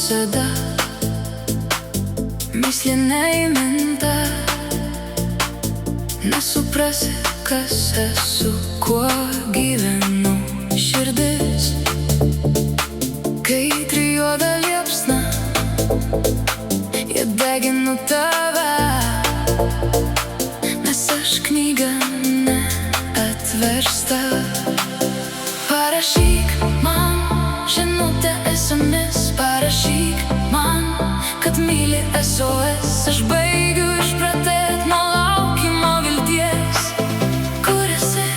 visada misli neįminta, nesuprasi, kas esu, kuo gyvenu. Širdis kaitri juoda liepsna, jie deginu tave, nes aš knyga neatversta. Parašyk man žinutę SMS, parašyk man, kad myli SOS. Aš baigiu išprotėt nuo laukimo vilties. Kur esi,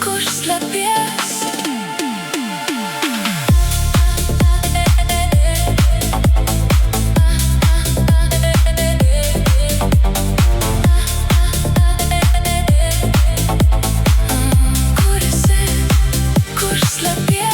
kur slepies? Kur esi, kur slepies?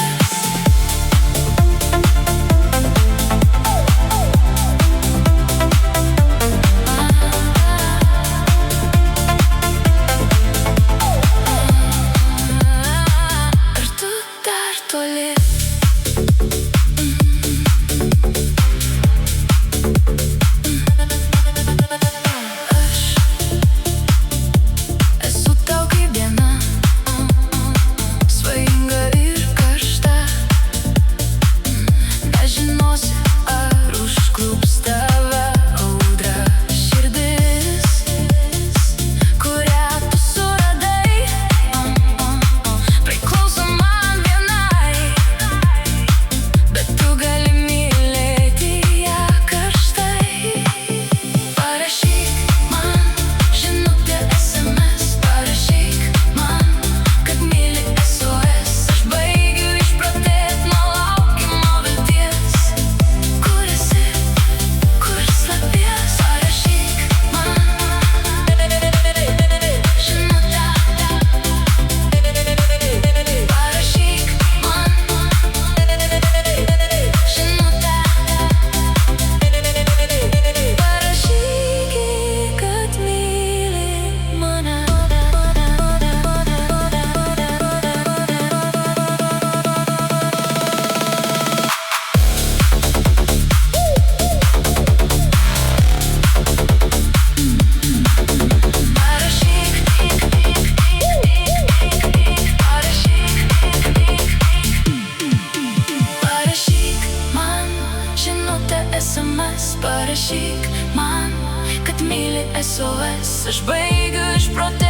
SMS, parašyk man, kad myli SOS. Aš baigiu išprotėt